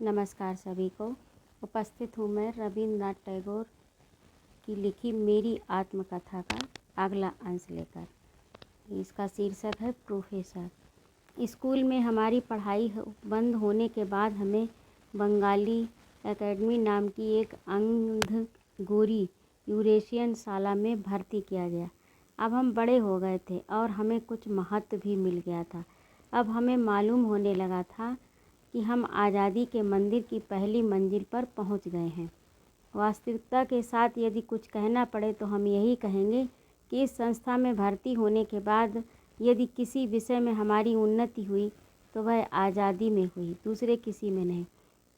नमस्कार सभी को। उपस्थित हूँ मैं रविंद्रनाथ टैगोर की लिखी मेरी आत्मकथा का अगला अंश लेकर। इसका शीर्षक है प्रोफेसर। स्कूल में हमारी पढ़ाई बंद होने के बाद हमें बंगाली एकेडमी नाम की एक अंध गोरी यूरेशियन शाला में भर्ती किया गया। अब हम बड़े हो गए थे और हमें कुछ महत्व भी मिल गया था। अब हमें मालूम होने लगा था कि हम आज़ादी के मंदिर की पहली मंजिल पर पहुंच गए हैं। वास्तविकता के साथ यदि कुछ कहना पड़े तो हम यही कहेंगे कि इस संस्था में भर्ती होने के बाद यदि किसी विषय में हमारी उन्नति हुई तो वह आज़ादी में हुई, दूसरे किसी में नहीं।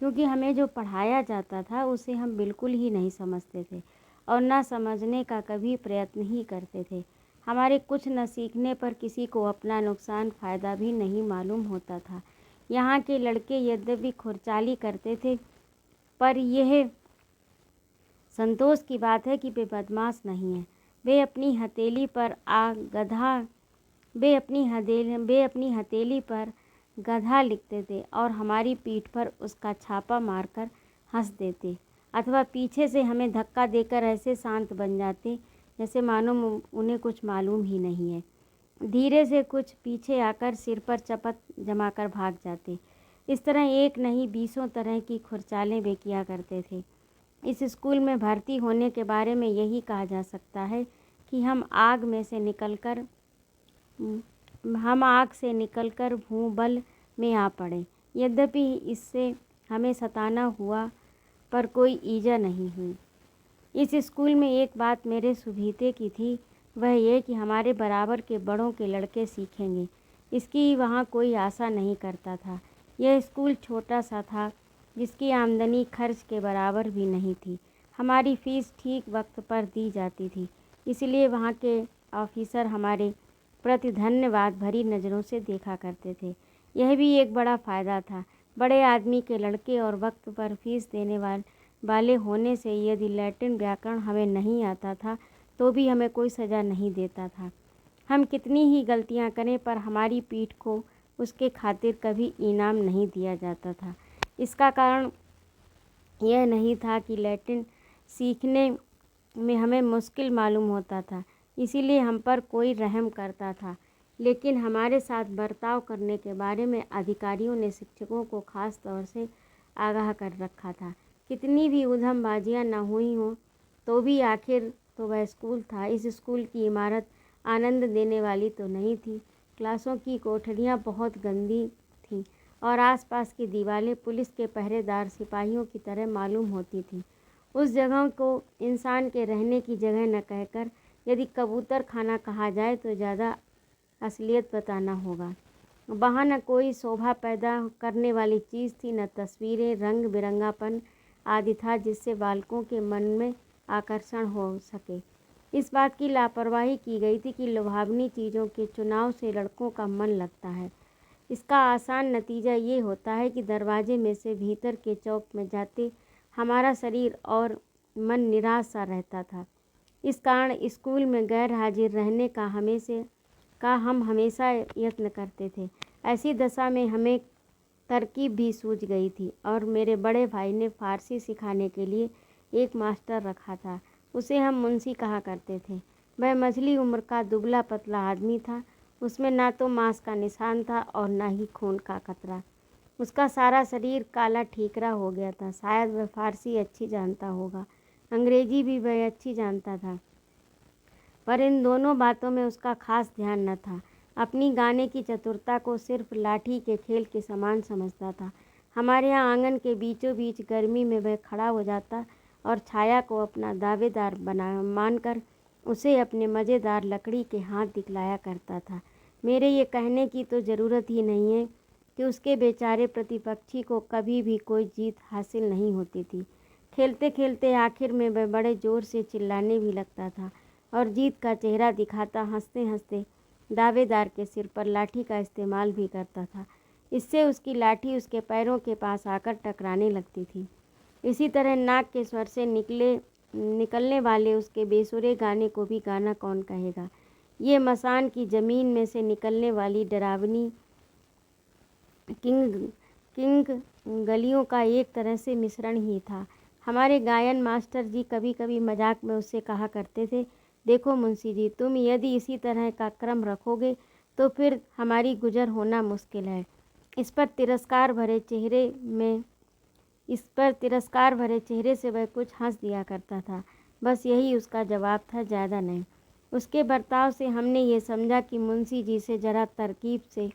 क्योंकि हमें जो पढ़ाया जाता था उसे हम बिल्कुल ही नहीं समझते थे और न समझने का कभी प्रयत्न ही करते थे। हमारे कुछ न सीखने पर किसी को अपना नुकसान फ़ायदा भी नहीं मालूम होता था। यहाँ के लड़के यद्यपि खुरचाली करते थे, पर यह संतोष की बात है कि वे बदमाश नहीं हैं। वे अपनी हथेली पर गधा लिखते थे और हमारी पीठ पर उसका छापा मारकर हंस देते, अथवा पीछे से हमें धक्का देकर ऐसे शांत बन जाते जैसे मानो उन्हें कुछ मालूम ही नहीं है। धीरे से कुछ पीछे आकर सिर पर चपत जमाकर भाग जाते। इस तरह एक नहीं 20 तरह की खुरचालें वे किया करते थे। इस स्कूल में भर्ती होने के बारे में यही कहा जा सकता है कि हम आग से निकलकर भूबल में आ पड़े। यद्यपि इससे हमें सताना हुआ पर कोई ईजा नहीं हुई। इस स्कूल में एक बात मेरे सुभीते की थी, वह ये कि हमारे बराबर के बड़ों के लड़के सीखेंगे। इसकी वहाँ कोई आशा नहीं करता था। यह स्कूल छोटा सा था जिसकी आमदनी खर्च के बराबर भी नहीं थी। हमारी फ़ीस ठीक वक्त पर दी जाती थी, इसलिए वहाँ के ऑफिसर हमारे प्रति धन्यवाद भरी नज़रों से देखा करते थे। यह भी एक बड़ा फ़ायदा था। बड़े आदमी के लड़के और वक्त पर फीस देने वाले होने से यदि लैटिन व्याकरण हमें नहीं आता था तो भी हमें कोई सज़ा नहीं देता था। हम कितनी ही गलतियां करें पर हमारी पीठ को उसके खातिर कभी इनाम नहीं दिया जाता था। इसका कारण यह नहीं था कि लैटिन सीखने में हमें मुश्किल मालूम होता था, इसीलिए हम पर कोई रहम करता था, लेकिन हमारे साथ बर्ताव करने के बारे में अधिकारियों ने शिक्षकों को खास तौर से आगाह कर रखा था। कितनी भी उधमबाजियाँ न हुई हों तो भी आखिर तो वह स्कूल था। इस स्कूल की इमारत आनंद देने वाली तो नहीं थी। क्लासों की कोठरियाँ बहुत गंदी थीं और आसपास की दीवारें पुलिस के पहरेदार सिपाहियों की तरह मालूम होती थीं। उस जगह को इंसान के रहने की जगह न कहकर यदि कबूतर खाना कहा जाए तो ज़्यादा असलियत बताना होगा। वहाँ न कोई शोभा पैदा करने वाली चीज़ थी, न तस्वीरें, रंग बिरंगापन आदि था जिससे बालकों के मन में आकर्षण हो सके। इस बात की लापरवाही की गई थी कि लुभावनी चीज़ों के चुनाव से लड़कों का मन लगता है। इसका आसान नतीजा ये होता है कि दरवाजे में से भीतर के चौक में जाते हमारा शरीर और मन निराश सा रहता था। इस कारण स्कूल में गैर हाजिर रहने का हम हमेशा यत्न करते थे। ऐसी दशा में हमें तरकीब भी सूझ गई थी और मेरे बड़े भाई ने फ़ारसी सिखाने के लिए एक मास्टर रखा था। उसे हम मुंशी कहा करते थे। वह मझली उम्र का दुबला पतला आदमी था। उसमें ना तो मांस का निशान था और ना ही खून का कतरा। उसका सारा शरीर काला ठीकरा हो गया था। शायद वह फ़ारसी अच्छी जानता होगा, अंग्रेजी भी वह अच्छी जानता था, पर इन दोनों बातों में उसका खास ध्यान न था। अपनी गाने की चतुरता को सिर्फ लाठी के खेल के समान समझता था। हमारे यहाँ आंगन के बीचों बीच गर्मी में वह खड़ा हो जाता और छाया को अपना दावेदार मानकर उसे अपने मज़ेदार लकड़ी के हाथ दिखलाया करता था। मेरे ये कहने की तो ज़रूरत ही नहीं है कि उसके बेचारे प्रतिपक्षी को कभी भी कोई जीत हासिल नहीं होती थी। खेलते खेलते आखिर में वह बड़े ज़ोर से चिल्लाने भी लगता था और जीत का चेहरा दिखाता हंसते हंसते दावेदार के सिर पर लाठी का इस्तेमाल भी करता था। इससे उसकी लाठी उसके पैरों के पास आकर टकराने लगती थी। इसी तरह नाक के स्वर से निकलने वाले उसके बेसुरे गाने को भी गाना कौन कहेगा। ये मसान की ज़मीन में से निकलने वाली डरावनी किंग गलियों का एक तरह से मिश्रण ही था। हमारे गायन मास्टर जी कभी कभी मजाक में उससे कहा करते थे, देखो मुंशी जी, तुम यदि इसी तरह का क्रम रखोगे तो फिर हमारी गुजर होना मुश्किल है। इस पर तिरस्कार भरे चेहरे से वह कुछ हंस दिया करता था। बस यही उसका जवाब था, ज़्यादा नहीं। उसके बर्ताव से हमने ये समझा कि मुंशी जी से ज़रा तरकीब से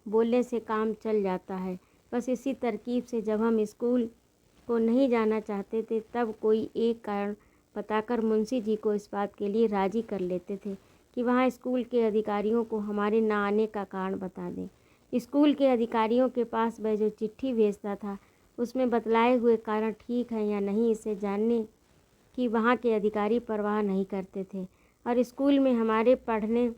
बोलने से काम चल जाता है। बस इसी तरकीब से जब हम स्कूल को नहीं जाना चाहते थे तब कोई एक कारण बताकर मुंशी जी को इस बात के लिए राज़ी कर लेते थे कि वहाँ स्कूल के अधिकारियों को हमारे न आने का कारण बता दें। स्कूल के अधिकारियों के पास वह जो चिट्ठी भेजता था उसमें बतलाए हुए कारण ठीक है या नहीं इसे जानने की वहाँ के अधिकारी परवाह नहीं करते थे। और स्कूल में हमारे पढ़ने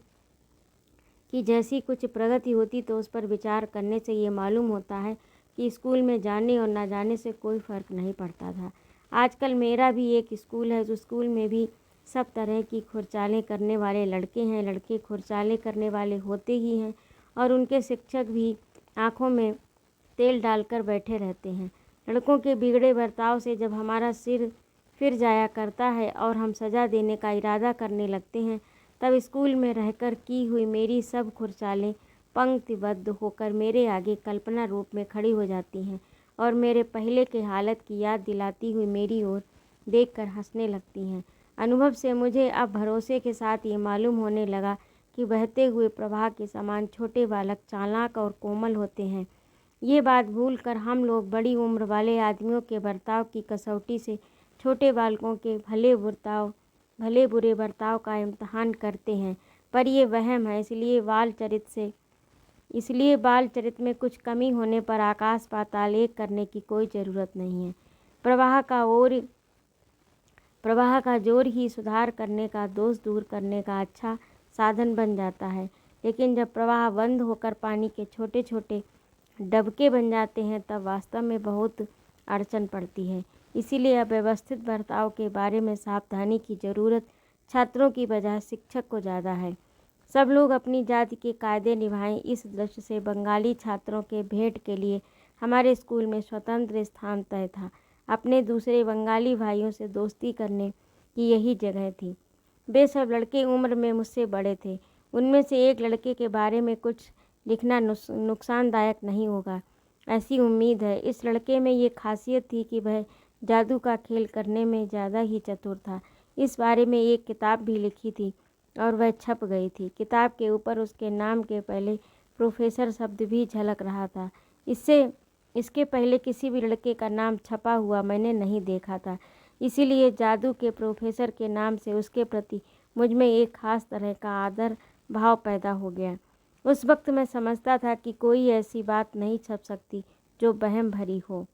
की जैसी कुछ प्रगति होती तो उस पर विचार करने से ये मालूम होता है कि स्कूल में जाने और ना जाने से कोई फ़र्क नहीं पड़ता था। आजकल मेरा भी एक स्कूल है, जो स्कूल में भी सब तरह की खुरचालें करने वाले लड़के हैं। लड़के खुरचालें करने वाले होते ही हैं और उनके शिक्षक भी आँखों में तेल डालकर बैठे रहते हैं। लड़कों के बिगड़े बर्ताव से जब हमारा सिर फिर जाया करता है और हम सज़ा देने का इरादा करने लगते हैं तब स्कूल में रहकर की हुई मेरी सब खुरचालें पंक्तिबद्ध होकर मेरे आगे कल्पना रूप में खड़ी हो जाती हैं और मेरे पहले के हालत की याद दिलाती हुई मेरी ओर देखकर हंसने लगती हैं। अनुभव से मुझे अब भरोसे के साथ ये मालूम होने लगा कि बहते हुए प्रवाह के समान छोटे बालक चालाक और कोमल होते हैं। ये बात भूलकर हम लोग बड़ी उम्र वाले आदमियों के बर्ताव की कसौटी से छोटे बालकों के भले बुरे बर्ताव का इम्तहान करते हैं। पर ये वहम है, इसलिए बाल चरित्र में कुछ कमी होने पर आकाश पाताल एक करने की कोई ज़रूरत नहीं है। प्रवाह का जोर ही सुधार करने का, दोष दूर करने का अच्छा साधन बन जाता है। लेकिन जब प्रवाह बंद होकर पानी के छोटे छोटे डबके बन जाते हैं तब वास्तव में बहुत अड़चन पड़ती है। इसीलिए अव्यवस्थित बर्ताव के बारे में सावधानी की ज़रूरत छात्रों की बजाय शिक्षक को ज़्यादा है। सब लोग अपनी जाति के कायदे निभाएं, इस दृष्टि से बंगाली छात्रों के भेंट के लिए हमारे स्कूल में स्वतंत्र स्थान तय था। अपने दूसरे बंगाली भाइयों से दोस्ती करने की यही जगह थी। वे सब लड़के उम्र में मुझसे बड़े थे। उनमें से एक लड़के के बारे में कुछ लिखना नुकसानदायक नहीं होगा, ऐसी उम्मीद है। इस लड़के में ये खासियत थी कि वह जादू का खेल करने में ज़्यादा ही चतुर था। इस बारे में एक किताब भी लिखी थी और वह छप गई थी। किताब के ऊपर उसके नाम के पहले प्रोफेसर शब्द भी झलक रहा था। इसके पहले किसी भी लड़के का नाम छपा हुआ मैंने नहीं देखा था। इसीलिए जादू के प्रोफेसर के नाम से उसके प्रति मुझ में एक ख़ास तरह का आदर भाव पैदा हो गया। उस वक्त मैं समझता था कि कोई ऐसी बात नहीं छप सकती जो वहम भरी हो।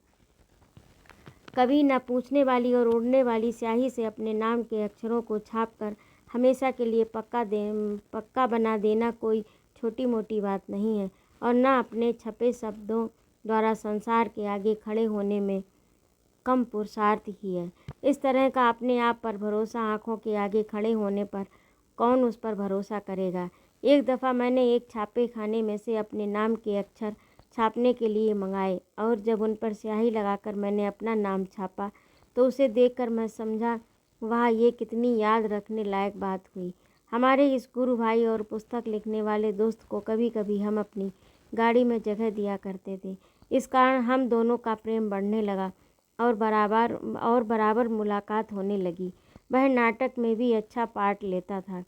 कभी न पूछने वाली और उड़ने वाली स्याही से अपने नाम के अक्षरों को छापकर हमेशा के लिए पक्का बना देना कोई छोटी मोटी बात नहीं है और न अपने छपे शब्दों द्वारा संसार के आगे खड़े होने में कम पुरुषार्थ ही है। इस तरह का अपने आप पर भरोसा, आँखों के आगे खड़े होने पर कौन उस पर भरोसा करेगा। एक दफ़ा मैंने एक छापे खाने में से अपने नाम के अक्षर छापने के लिए मंगाए और जब उन पर स्याही लगाकर मैंने अपना नाम छापा तो उसे देखकर मैं समझा, वाह, ये कितनी याद रखने लायक बात हुई। हमारे इस गुरु भाई और पुस्तक लिखने वाले दोस्त को कभी कभी हम अपनी गाड़ी में जगह दिया करते थे। इस कारण हम दोनों का प्रेम बढ़ने लगा और बराबर मुलाकात होने लगी। वह नाटक में भी अच्छा पार्ट लेता था।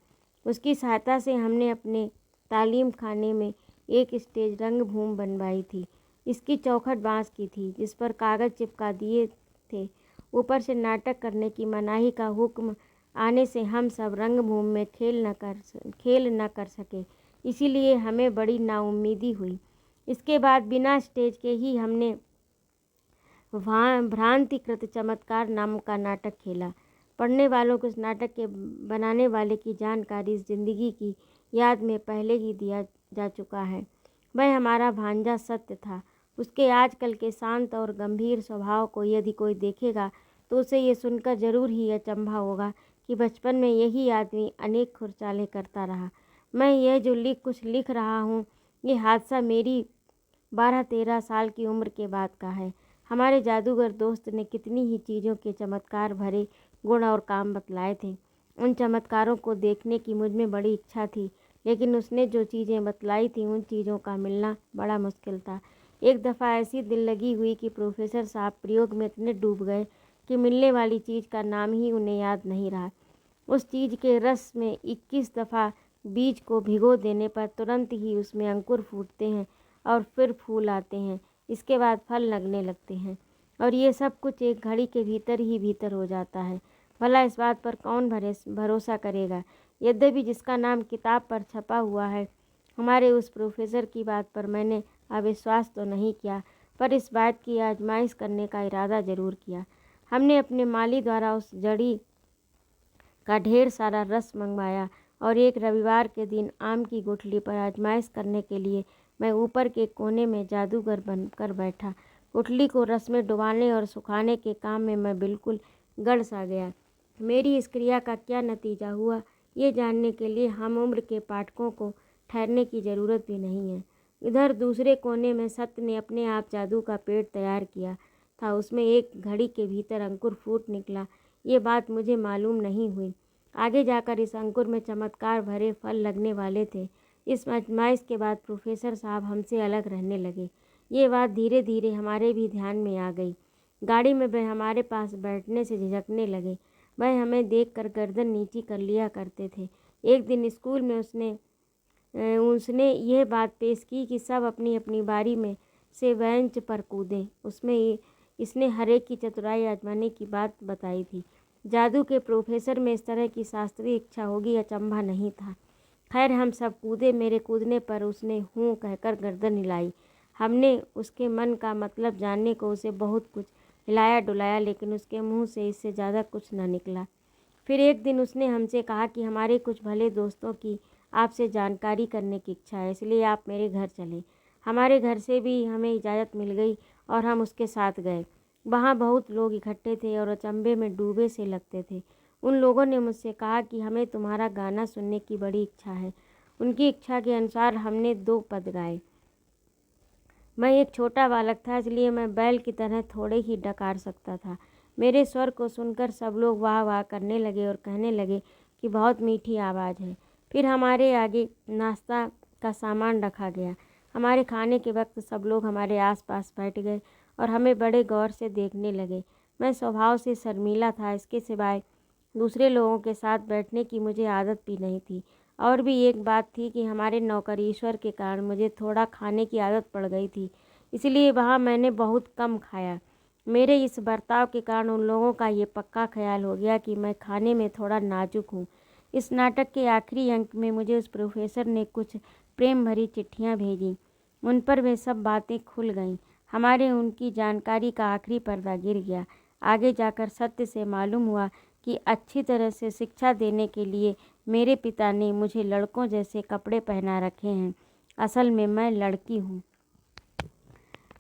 उसकी सहायता से हमने अपने तालीम खाने में एक स्टेज रंगभूमि बनवाई थी। इसकी चौखट बांस की थी जिस पर कागज़ चिपका दिए थे। ऊपर से नाटक करने की मनाही का हुक्म आने से हम सब रंगभूमि में खेल न कर सके। इसीलिए हमें बड़ी नाउम्मीदी हुई। इसके बाद बिना स्टेज के ही हमने भ्रांतिकृत चमत्कार नाम का नाटक खेला। पढ़ने वालों को इस नाटक के बनाने वाले की जानकारी इस जिंदगी की याद में पहले ही दिया जा चुका है। वह हमारा भांजा सत्य था। उसके आजकल के शांत और गंभीर स्वभाव को यदि कोई देखेगा तो उसे ये सुनकर जरूर ही अचंभा होगा कि बचपन में यही आदमी अनेक खुरचालें करता रहा। मैं यह जो कुछ लिख रहा हूँ, ये हादसा मेरी 12-13 साल की उम्र के बाद का है। हमारे जादूगर दोस्त ने कितनी ही चीज़ों के चमत्कार भरे गुण और काम बतलाए थे। उन चमत्कारों को देखने की मुझ में बड़ी इच्छा थी, लेकिन उसने जो चीज़ें बतलाई थी उन चीज़ों का मिलना बड़ा मुश्किल था। एक दफ़ा ऐसी दिल लगी हुई कि प्रोफेसर साहब प्रयोग में इतने डूब गए कि मिलने वाली चीज़ का नाम ही उन्हें याद नहीं रहा। उस चीज़ के रस में 21 दफ़ा बीज को भिगो देने पर तुरंत ही उसमें अंकुर फूटते हैं और फिर फूल आते हैं। इसके बाद फल लगने लगते हैं और ये सब कुछ एक घड़ी के भीतर ही भीतर हो जाता है। भला इस बात पर कौन भरोसा करेगा? यद्यपि जिसका नाम किताब पर छपा हुआ है, हमारे उस प्रोफेसर की बात पर मैंने अविश्वास तो नहीं किया, पर इस बात की आजमाइश करने का इरादा ज़रूर किया। हमने अपने माली द्वारा उस जड़ी का ढेर सारा रस मंगवाया और एक रविवार के दिन आम की गुठली पर आजमाइश करने के लिए मैं ऊपर के कोने में जादूगर बनकर बैठा। गुठली को रस में डुबाने और सुखाने के काम में मैं बिल्कुल गड़ सा गया। मेरी इस क्रिया का क्या नतीजा हुआ, ये जानने के लिए हम उम्र के पाठकों को ठहरने की ज़रूरत भी नहीं है। इधर दूसरे कोने में सत्य ने अपने आप जादू का पेड़ तैयार किया था। उसमें एक घड़ी के भीतर अंकुर फूट निकला। ये बात मुझे मालूम नहीं हुई। आगे जाकर इस अंकुर में चमत्कार भरे फल लगने वाले थे। इस आजमाइश के बाद प्रोफेसर साहब हमसे अलग रहने लगे। ये बात धीरे धीरे हमारे भी ध्यान में आ गई। गाड़ी में वह हमारे पास बैठने से झिझकने लगे। वह हमें देखकर गर्दन नीची कर लिया करते थे। एक दिन स्कूल में उसने यह बात पेश की कि सब अपनी अपनी बारी में से बेंच पर कूदें। उसमें इसने हरेक की चतुराई आजमाने की बात बताई थी। जादू के प्रोफेसर में इस तरह की शास्त्रीय इच्छा होगी अचंभा नहीं था। खैर हम सब कूदे। मेरे कूदने पर उसने हूँ कहकर गर्दन हिलाई। हमने उसके मन का मतलब जानने को उसे बहुत कुछ हिलाया डुलाया, लेकिन उसके मुंह से इससे ज़्यादा कुछ न निकला। फिर एक दिन उसने हमसे कहा कि हमारे कुछ भले दोस्तों की आपसे जानकारी करने की इच्छा है, इसलिए आप मेरे घर चलें। हमारे घर से भी हमें इजाज़त मिल गई और हम उसके साथ गए। वहाँ बहुत लोग इकट्ठे थे और अचंभे में डूबे से लगते थे। उन लोगों ने मुझसे कहा कि हमें तुम्हारा गाना सुनने की बड़ी इच्छा है। उनकी इच्छा के अनुसार हमने 2 पद गाए। मैं एक छोटा बालक था, इसलिए मैं बैल की तरह थोड़े ही डकार सकता था। मेरे स्वर को सुनकर सब लोग वाह वाह करने लगे और कहने लगे कि बहुत मीठी आवाज़ है। फिर हमारे आगे नाश्ता का सामान रखा गया। हमारे खाने के वक्त सब लोग हमारे आसपास बैठ गए और हमें बड़े गौर से देखने लगे। मैं स्वभाव से शर्मीला था, इसके सिवाय दूसरे लोगों के साथ बैठने की मुझे आदत भी नहीं थी। और भी एक बात थी कि हमारे नौकरीश्वर के कारण मुझे थोड़ा खाने की आदत पड़ गई थी, इसलिए वहाँ मैंने बहुत कम खाया। मेरे इस बर्ताव के कारण उन लोगों का ये पक्का ख्याल हो गया कि मैं खाने में थोड़ा नाजुक हूँ। इस नाटक के आखिरी अंक में मुझे उस प्रोफेसर ने कुछ प्रेम भरी चिट्ठियाँ भेजीं। उन पर वे सब बातें खुल गईं। हमारे उनकी जानकारी का आखिरी पर्दा गिर गया। आगे जाकर सत्य से मालूम हुआ कि अच्छी तरह से शिक्षा देने के लिए मेरे पिता ने मुझे लड़कों जैसे कपड़े पहना रखे हैं। असल में मैं लड़की हूँ।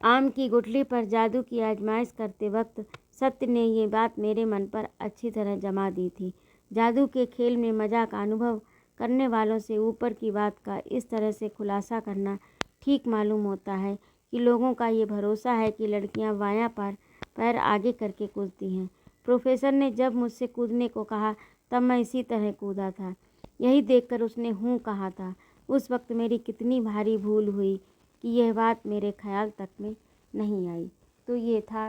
आम की गुठली पर जादू की आजमाइश करते वक्त सत्य ने ये बात मेरे मन पर अच्छी तरह जमा दी थी। जादू के खेल में मज़ा का अनुभव करने वालों से ऊपर की बात का इस तरह से खुलासा करना ठीक मालूम होता है कि लोगों का ये भरोसा है कि लड़कियां बायां पैर आगे करके कूदती हैं। प्रोफेसर ने जब मुझसे कूदने को कहा तब मैं इसी तरह कूदा था। यही देखकर उसने हूँ कहा था। उस वक्त मेरी कितनी भारी भूल हुई कि यह बात मेरे ख्याल तक में नहीं आई। तो ये था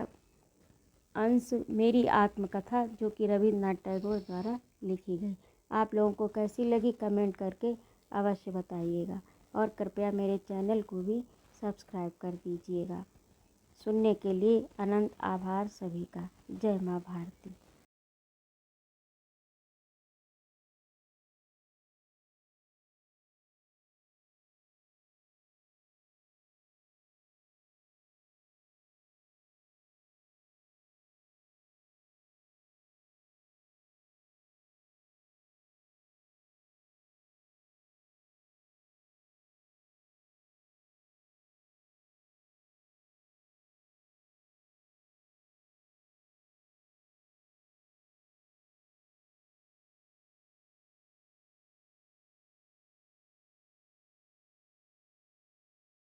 अंश मेरी आत्मकथा जो कि रविन्द्रनाथ टैगोर द्वारा लिखी गई। आप लोगों को कैसी लगी कमेंट करके अवश्य बताइएगा और कृपया मेरे चैनल को भी सब्सक्राइब कर दीजिएगा। सुनने के लिए अनंत आभार सभी का। जय माँ भारती।